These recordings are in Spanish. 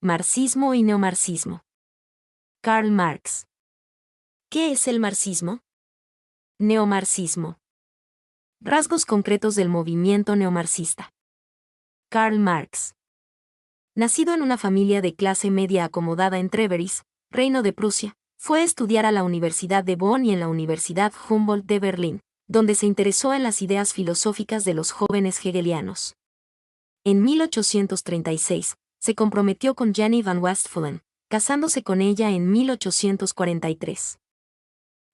Marxismo y neomarxismo. Karl Marx. ¿Qué es el marxismo? Neomarxismo. Rasgos concretos del movimiento neomarxista. Karl Marx. Nacido en una familia de clase media acomodada en Treveris, Reino de Prusia, fue a estudiar a la Universidad de Bonn y en la Universidad Humboldt de Berlín, donde se interesó en las ideas filosóficas de los jóvenes hegelianos. En 1836, se comprometió con Jenny van Westphalen, casándose con ella en 1843.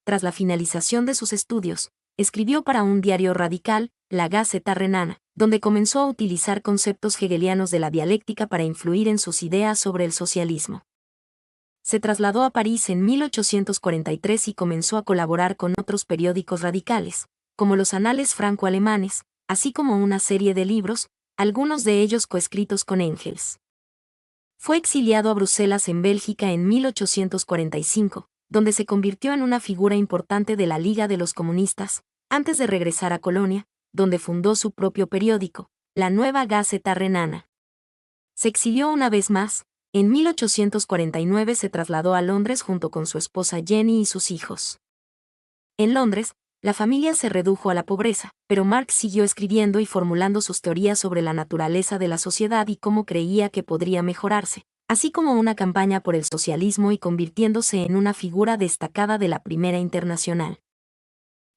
Tras la finalización de sus estudios, escribió para un diario radical, la Gaceta Renana, donde comenzó a utilizar conceptos hegelianos de la dialéctica para influir en sus ideas sobre el socialismo. Se trasladó a París en 1843 y comenzó a colaborar con otros periódicos radicales, como los Anales franco-alemanes, así como una serie de libros, algunos de ellos coescritos con Engels. Fue exiliado a Bruselas en Bélgica en 1845, donde se convirtió en una figura importante de la Liga de los Comunistas, antes de regresar a Colonia, donde fundó su propio periódico, la Nueva Gaceta Renana. Se exilió una vez más. En 1849 se trasladó a Londres junto con su esposa Jenny y sus hijos. En Londres, la familia se redujo a la pobreza, pero Marx siguió escribiendo y formulando sus teorías sobre la naturaleza de la sociedad y cómo creía que podría mejorarse, así como una campaña por el socialismo y convirtiéndose en una figura destacada de la Primera Internacional.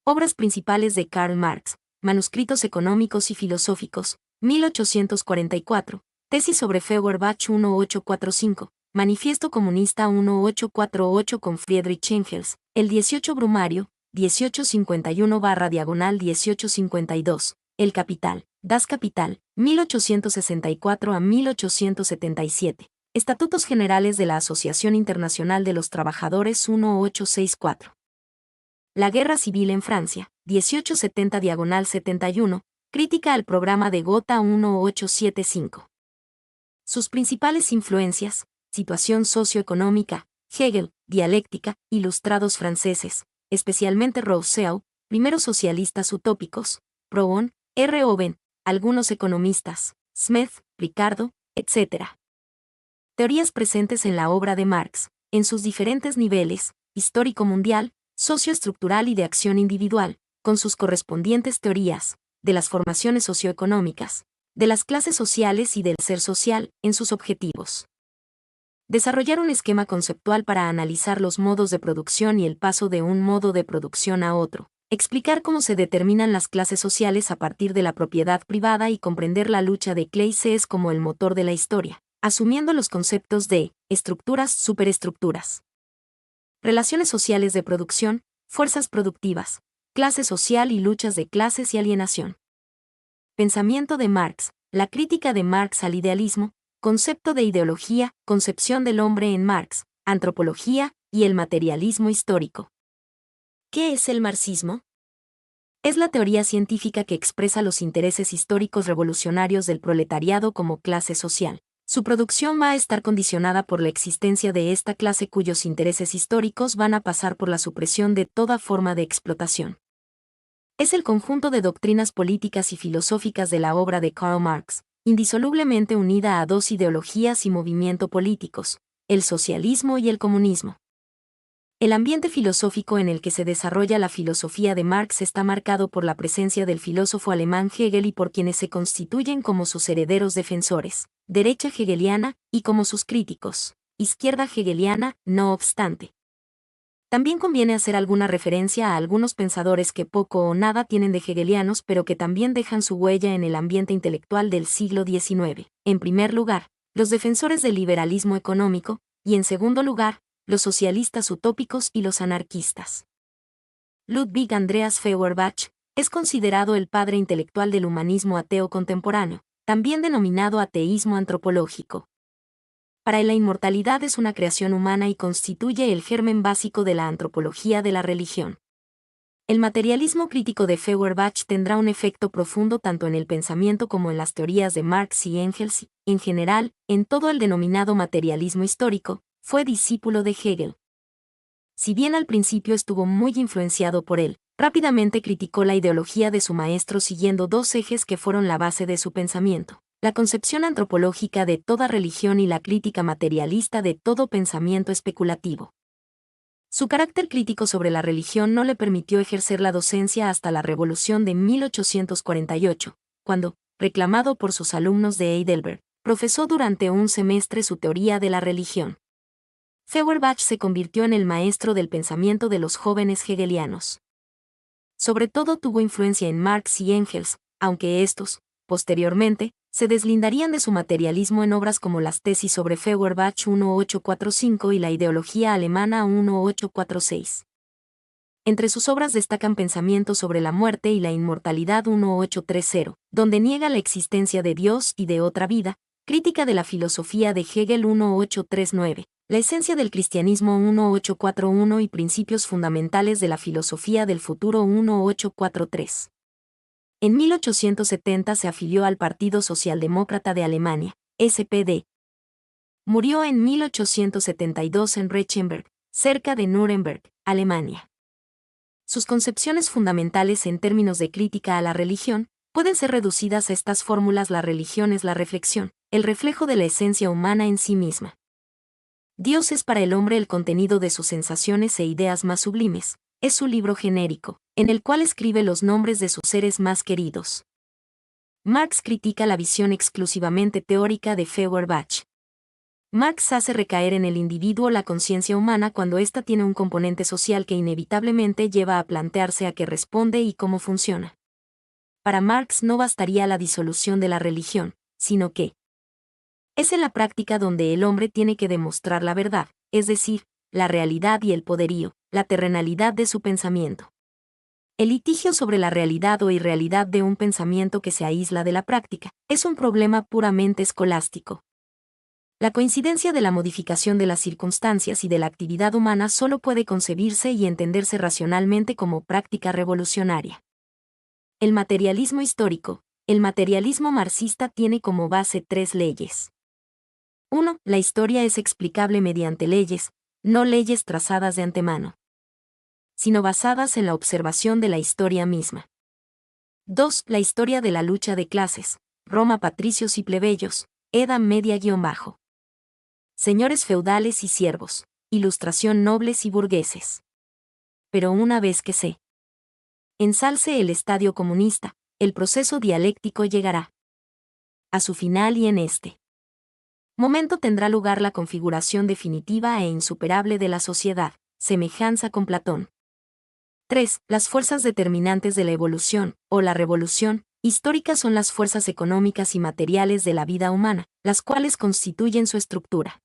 Obras principales de Karl Marx: Manuscritos económicos y filosóficos, 1844. Tesis sobre Feuerbach 1845, Manifiesto Comunista 1848 con Friedrich Engels, el 18 Brumario, 1851/1852, El Capital, Das Kapital, 1864 a 1877, Estatutos Generales de la Asociación Internacional de los Trabajadores 1864. La Guerra Civil en Francia, 1870/71, Crítica al programa de Gotha 1875. Sus principales influencias: situación socioeconómica, Hegel, dialéctica, ilustrados franceses, especialmente Rousseau, primeros socialistas utópicos, Proudhon, R. Owen, algunos economistas, Smith, Ricardo, etc. Teorías presentes en la obra de Marx, en sus diferentes niveles, histórico mundial, socioestructural y de acción individual, con sus correspondientes teorías, de las formaciones socioeconómicas, de las clases sociales y del ser social, en sus objetivos. Desarrollar un esquema conceptual para analizar los modos de producción y el paso de un modo de producción a otro. Explicar cómo se determinan las clases sociales a partir de la propiedad privada y comprender la lucha de clases como el motor de la historia, asumiendo los conceptos de estructuras, superestructuras. Relaciones sociales de producción, fuerzas productivas, clase social y luchas de clases y alienación. Pensamiento de Marx, la crítica de Marx al idealismo, concepto de ideología, concepción del hombre en Marx, antropología y el materialismo histórico. ¿Qué es el marxismo? Es la teoría científica que expresa los intereses históricos revolucionarios del proletariado como clase social. Su producción va a estar condicionada por la existencia de esta clase cuyos intereses históricos van a pasar por la supresión de toda forma de explotación. Es el conjunto de doctrinas políticas y filosóficas de la obra de Karl Marx, indisolublemente unida a dos ideologías y movimientos políticos, el socialismo y el comunismo. El ambiente filosófico en el que se desarrolla la filosofía de Marx está marcado por la presencia del filósofo alemán Hegel y por quienes se constituyen como sus herederos defensores, derecha hegeliana, y como sus críticos, izquierda hegeliana, no obstante. También conviene hacer alguna referencia a algunos pensadores que poco o nada tienen de hegelianos pero que también dejan su huella en el ambiente intelectual del siglo XIX. En primer lugar, los defensores del liberalismo económico, y en segundo lugar, los socialistas utópicos y los anarquistas. Ludwig Andreas Feuerbach es considerado el padre intelectual del humanismo ateo contemporáneo, también denominado ateísmo antropológico. Para él la inmortalidad es una creación humana y constituye el germen básico de la antropología de la religión. El materialismo crítico de Feuerbach tendrá un efecto profundo tanto en el pensamiento como en las teorías de Marx y Engels y, en general, en todo el denominado materialismo histórico. Fue discípulo de Hegel. Si bien al principio estuvo muy influenciado por él, rápidamente criticó la ideología de su maestro siguiendo dos ejes que fueron la base de su pensamiento: la concepción antropológica de toda religión y la crítica materialista de todo pensamiento especulativo. Su carácter crítico sobre la religión no le permitió ejercer la docencia hasta la Revolución de 1848, cuando, reclamado por sus alumnos de Heidelberg, profesó durante un semestre su teoría de la religión. Feuerbach se convirtió en el maestro del pensamiento de los jóvenes hegelianos. Sobre todo tuvo influencia en Marx y Engels, aunque estos, posteriormente, se deslindarían de su materialismo en obras como las tesis sobre Feuerbach 1845 y la ideología alemana 1846. Entre sus obras destacan Pensamientos sobre la muerte y la inmortalidad 1830, donde niega la existencia de Dios y de otra vida, Crítica de la filosofía de Hegel 1839, La esencia del cristianismo 1841 y Principios fundamentales de la filosofía del futuro 1843. En 1870 se afilió al Partido Socialdemócrata de Alemania, SPD. Murió en 1872 en Rechenberg, cerca de Nuremberg, Alemania. Sus concepciones fundamentales en términos de crítica a la religión pueden ser reducidas a estas fórmulas: la religión es la reflexión, el reflejo de la esencia humana en sí misma. Dios es para el hombre el contenido de sus sensaciones e ideas más sublimes, es su libro genérico, en el cual escribe los nombres de sus seres más queridos. Marx critica la visión exclusivamente teórica de Feuerbach. Marx hace recaer en el individuo la conciencia humana cuando ésta tiene un componente social que inevitablemente lleva a plantearse a qué responde y cómo funciona. Para Marx no bastaría la disolución de la religión, sino que es en la práctica donde el hombre tiene que demostrar la verdad, es decir, la realidad y el poderío, la terrenalidad de su pensamiento. El litigio sobre la realidad o irrealidad de un pensamiento que se aísla de la práctica es un problema puramente escolástico. La coincidencia de la modificación de las circunstancias y de la actividad humana solo puede concebirse y entenderse racionalmente como práctica revolucionaria. El materialismo histórico, el materialismo marxista tiene como base tres leyes. 1. La historia es explicable mediante leyes, no leyes trazadas de antemano, sino basadas en la observación de la historia misma. 2. La historia de la lucha de clases, Roma patricios y plebeyos, Edad Media-bajo. Señores feudales y siervos, Ilustración nobles y burgueses. Pero una vez que se ensalce el estadio comunista, el proceso dialéctico llegará a su final y en este momento tendrá lugar la configuración definitiva e insuperable de la sociedad, semejanza con Platón. 3. Las fuerzas determinantes de la evolución, o la revolución, histórica son las fuerzas económicas y materiales de la vida humana, las cuales constituyen su estructura.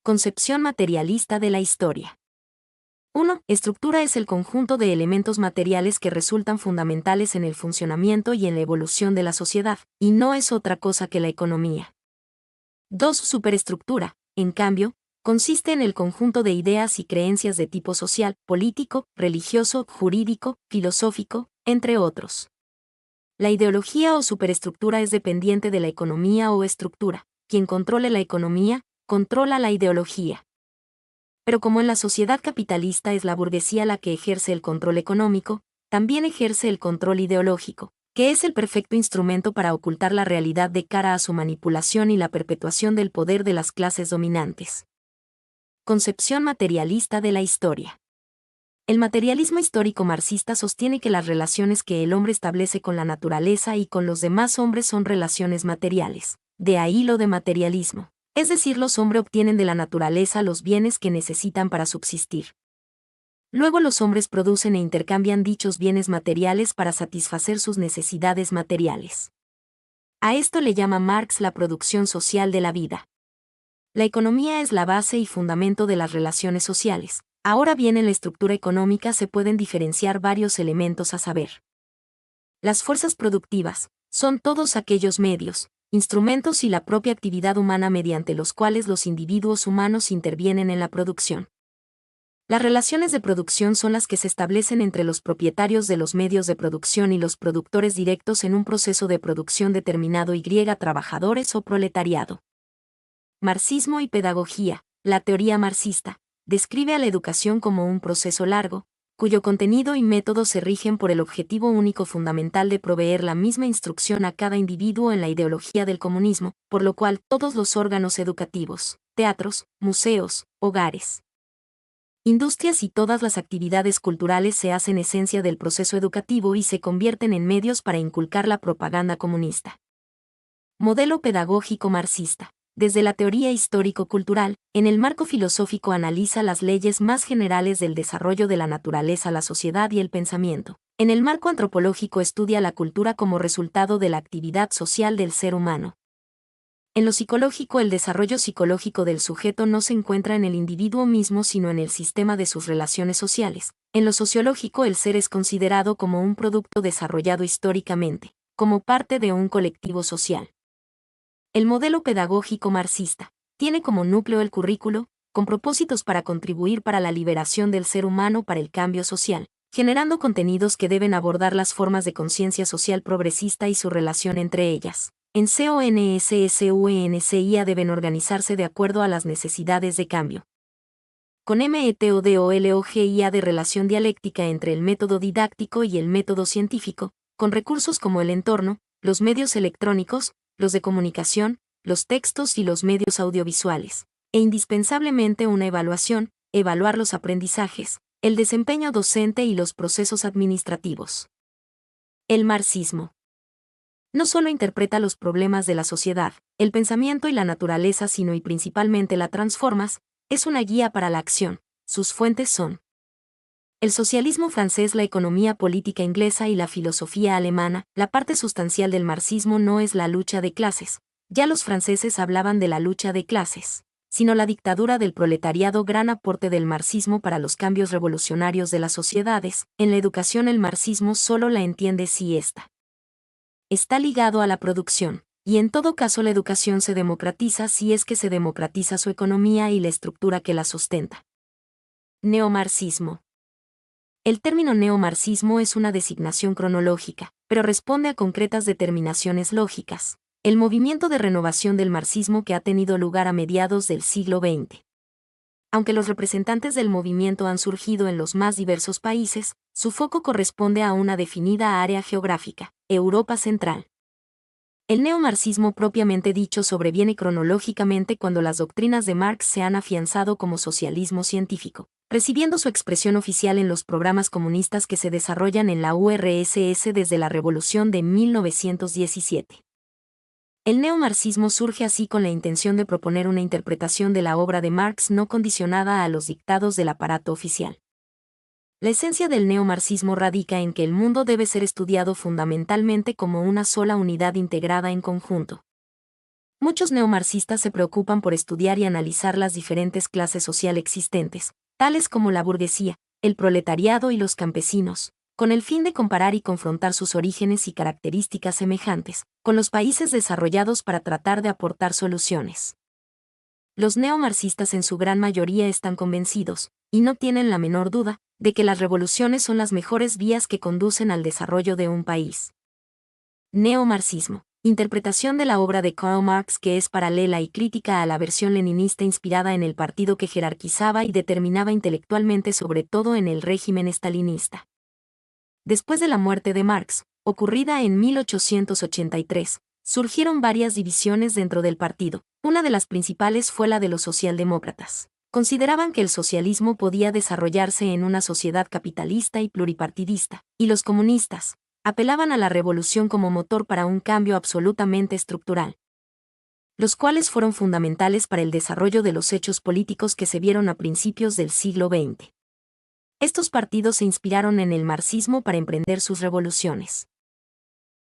Concepción materialista de la historia. 1. Estructura es el conjunto de elementos materiales que resultan fundamentales en el funcionamiento y en la evolución de la sociedad, y no es otra cosa que la economía. 2. Superestructura, en cambio, consiste en el conjunto de ideas y creencias de tipo social, político, religioso, jurídico, filosófico, entre otros. La ideología o superestructura es dependiente de la economía o estructura. Quien controle la economía, controla la ideología. Pero como en la sociedad capitalista es la burguesía la que ejerce el control económico, también ejerce el control ideológico, que es el perfecto instrumento para ocultar la realidad de cara a su manipulación y la perpetuación del poder de las clases dominantes. Concepción materialista de la historia. El materialismo histórico marxista sostiene que las relaciones que el hombre establece con la naturaleza y con los demás hombres son relaciones materiales, de ahí lo de materialismo. Es decir, los hombres obtienen de la naturaleza los bienes que necesitan para subsistir. Luego los hombres producen e intercambian dichos bienes materiales para satisfacer sus necesidades materiales. A esto le llama Marx la producción social de la vida. La economía es la base y fundamento de las relaciones sociales. Ahora bien, en la estructura económica se pueden diferenciar varios elementos a saber. Las fuerzas productivas son todos aquellos medios, instrumentos y la propia actividad humana mediante los cuales los individuos humanos intervienen en la producción. Las relaciones de producción son las que se establecen entre los propietarios de los medios de producción y los productores directos en un proceso de producción determinado y trabajadores o proletariado. Marxismo y pedagogía. La teoría marxista describe a la educación como un proceso largo, cuyo contenido y método se rigen por el objetivo único fundamental de proveer la misma instrucción a cada individuo en la ideología del comunismo, por lo cual todos los órganos educativos, teatros, museos, hogares, industrias y todas las actividades culturales se hacen esencia del proceso educativo y se convierten en medios para inculcar la propaganda comunista. Modelo pedagógico marxista. Desde la teoría histórico-cultural, en el marco filosófico analiza las leyes más generales del desarrollo de la naturaleza, la sociedad y el pensamiento. En el marco antropológico estudia la cultura como resultado de la actividad social del ser humano. En lo psicológico, el desarrollo psicológico del sujeto no se encuentra en el individuo mismo sino en el sistema de sus relaciones sociales. En lo sociológico, el ser es considerado como un producto desarrollado históricamente, como parte de un colectivo social. El modelo pedagógico marxista tiene como núcleo el currículo, con propósitos para contribuir para la liberación del ser humano para el cambio social, generando contenidos que deben abordar las formas de conciencia social progresista y su relación entre ellas. En CONSSUENCIA deben organizarse de acuerdo a las necesidades de cambio. Con METODOLOGIA de relación dialéctica entre el método didáctico y el método científico, con recursos como el entorno, los medios electrónicos, los de comunicación, los textos y los medios audiovisuales, e indispensablemente una evaluación, evaluar los aprendizajes, el desempeño docente y los procesos administrativos. El marxismo no solo interpreta los problemas de la sociedad, el pensamiento y la naturaleza, sino y principalmente la transformas, es una guía para la acción. Sus fuentes son el socialismo francés, la economía política inglesa y la filosofía alemana. La parte sustancial del marxismo no es la lucha de clases, ya los franceses hablaban de la lucha de clases, sino la dictadura del proletariado. Gran aporte del marxismo para los cambios revolucionarios de las sociedades. En la educación el marxismo solo la entiende si ésta está ligado a la producción, y en todo caso la educación se democratiza si es que se democratiza su economía y la estructura que la sustenta. Neomarxismo. El término neomarxismo es una designación cronológica, pero responde a concretas determinaciones lógicas. El movimiento de renovación del marxismo que ha tenido lugar a mediados del siglo XX. Aunque los representantes del movimiento han surgido en los más diversos países, su foco corresponde a una definida área geográfica, Europa Central. El neomarxismo propiamente dicho sobreviene cronológicamente cuando las doctrinas de Marx se han afianzado como socialismo científico, recibiendo su expresión oficial en los programas comunistas que se desarrollan en la URSS desde la Revolución de 1917. El neomarxismo surge así con la intención de proponer una interpretación de la obra de Marx no condicionada a los dictados del aparato oficial. La esencia del neomarxismo radica en que el mundo debe ser estudiado fundamentalmente como una sola unidad integrada en conjunto. Muchos neomarxistas se preocupan por estudiar y analizar las diferentes clases sociales existentes, tales como la burguesía, el proletariado y los campesinos, con el fin de comparar y confrontar sus orígenes y características semejantes con los países desarrollados para tratar de aportar soluciones. Los neomarxistas en su gran mayoría están convencidos, y no tienen la menor duda, de que las revoluciones son las mejores vías que conducen al desarrollo de un país. Neomarxismo. Interpretación de la obra de Karl Marx que es paralela y crítica a la versión leninista inspirada en el partido que jerarquizaba y determinaba intelectualmente sobre todo en el régimen estalinista. Después de la muerte de Marx, ocurrida en 1883, surgieron varias divisiones dentro del partido. Una de las principales fue la de los socialdemócratas. Consideraban que el socialismo podía desarrollarse en una sociedad capitalista y pluripartidista, y los comunistas apelaban a la revolución como motor para un cambio absolutamente estructural, los cuales fueron fundamentales para el desarrollo de los hechos políticos que se vieron a principios del siglo XX. Estos partidos se inspiraron en el marxismo para emprender sus revoluciones.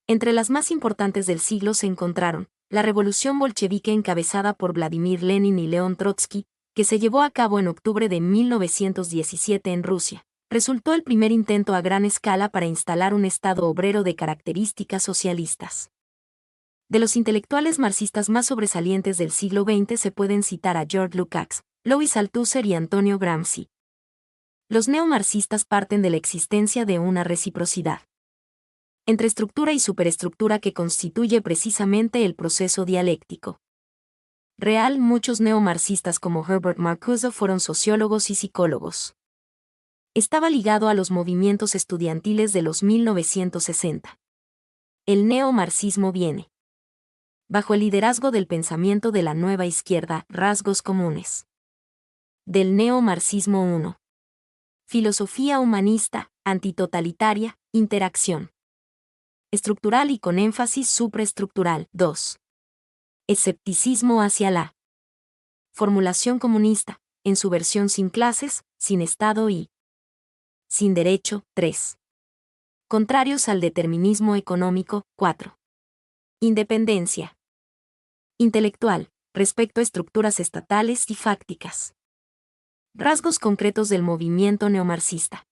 Entre las más importantes del siglo se encontraron la revolución bolchevique encabezada por Vladimir Lenin y León Trotsky, que se llevó a cabo en octubre de 1917 en Rusia. Resultó el primer intento a gran escala para instalar un Estado obrero de características socialistas. De los intelectuales marxistas más sobresalientes del siglo XX se pueden citar a George Lukács, Louis Althusser y Antonio Gramsci. Los neomarxistas parten de la existencia de una reciprocidad entre estructura y superestructura que constituye precisamente el proceso dialéctico real. Muchos neomarxistas como Herbert Marcuse fueron sociólogos y psicólogos. estaba ligado a los movimientos estudiantiles de los 1960. El neomarxismo viene bajo el liderazgo del pensamiento de la nueva izquierda, rasgos comunes. Del neomarxismo 1. Filosofía humanista, antitotalitaria, interacción estructural y con énfasis supraestructural. 2. Escepticismo hacia la formulación comunista, en su versión sin clases, sin Estado y sin derecho. 3. Contrarios al determinismo económico. 4. Independencia intelectual, respecto a estructuras estatales y fácticas. Rasgos concretos del movimiento neomarxista.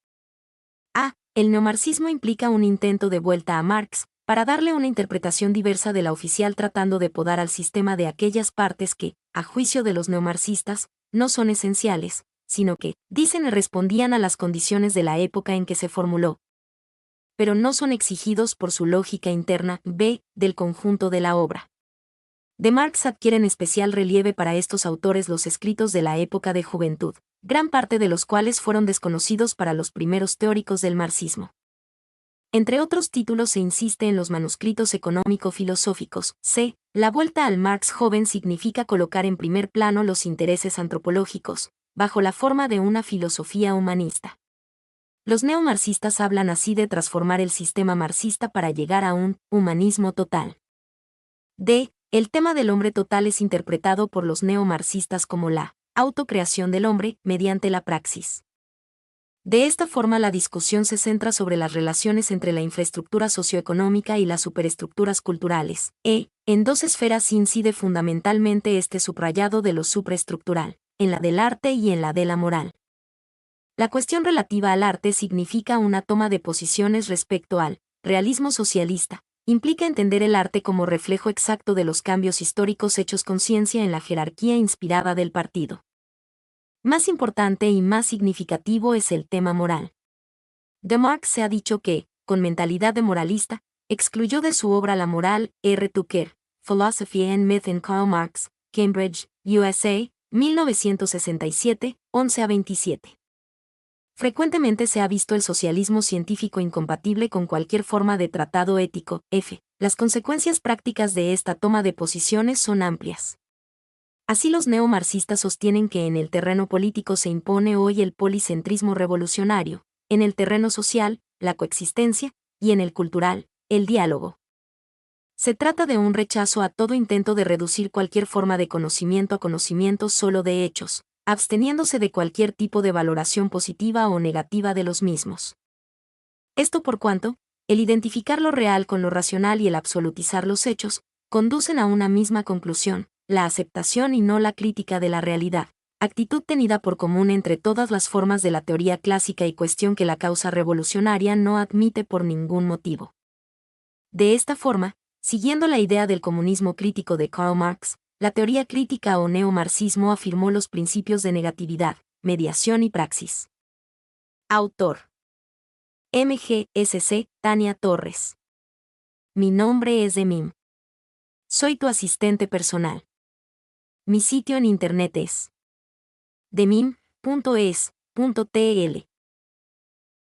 A. El neomarxismo implica un intento de vuelta a Marx, para darle una interpretación diversa de la oficial tratando de podar al sistema de aquellas partes que, a juicio de los neomarxistas, no son esenciales, sino que, dicen, respondían a las condiciones de la época en que se formuló, pero no son exigidos por su lógica interna. B. Del conjunto de la obra de Marx adquieren especial relieve para estos autores los escritos de la época de juventud, gran parte de los cuales fueron desconocidos para los primeros teóricos del marxismo. Entre otros títulos se insiste en los manuscritos económico-filosóficos. C. La vuelta al Marx joven significa colocar en primer plano los intereses antropológicos, bajo la forma de una filosofía humanista. Los neomarxistas hablan así de transformar el sistema marxista para llegar a un humanismo total. D. El tema del hombre total es interpretado por los neomarxistas como la autocreación del hombre mediante la praxis. De esta forma la discusión se centra sobre las relaciones entre la infraestructura socioeconómica y las superestructuras culturales. En dos esferas incide fundamentalmente este subrayado de lo supraestructural, en la del arte y en la de la moral. La cuestión relativa al arte significa una toma de posiciones respecto al realismo socialista. Implica entender el arte como reflejo exacto de los cambios históricos hechos conciencia en la jerarquía inspirada del partido. Más importante y más significativo es el tema moral. De Marx se ha dicho que, con mentalidad de moralista, excluyó de su obra la moral. R. Tucker, Philosophy and Myth in Karl Marx, Cambridge, USA, 1967, 11-27. Frecuentemente se ha visto el socialismo científico incompatible con cualquier forma de tratado ético. F. Las consecuencias prácticas de esta toma de posiciones son amplias. Así los neomarxistas sostienen que en el terreno político se impone hoy el policentrismo revolucionario, en el terreno social, la coexistencia, y en el cultural, el diálogo. Se trata de un rechazo a todo intento de reducir cualquier forma de conocimiento a conocimiento solo de hechos, absteniéndose de cualquier tipo de valoración positiva o negativa de los mismos. Esto por cuanto, el identificar lo real con lo racional y el absolutizar los hechos, conducen a una misma conclusión, la aceptación y no la crítica de la realidad, actitud tenida por común entre todas las formas de la teoría clásica y cuestión que la causa revolucionaria no admite por ningún motivo. De esta forma, siguiendo la idea del comunismo crítico de Karl Marx, la teoría crítica o neomarxismo afirmó los principios de negatividad, mediación y praxis. Autor: MGSC, Tania Torres. Mi nombre es Demim. Soy tu asistente personal. Mi sitio en internet es demim.es.tl.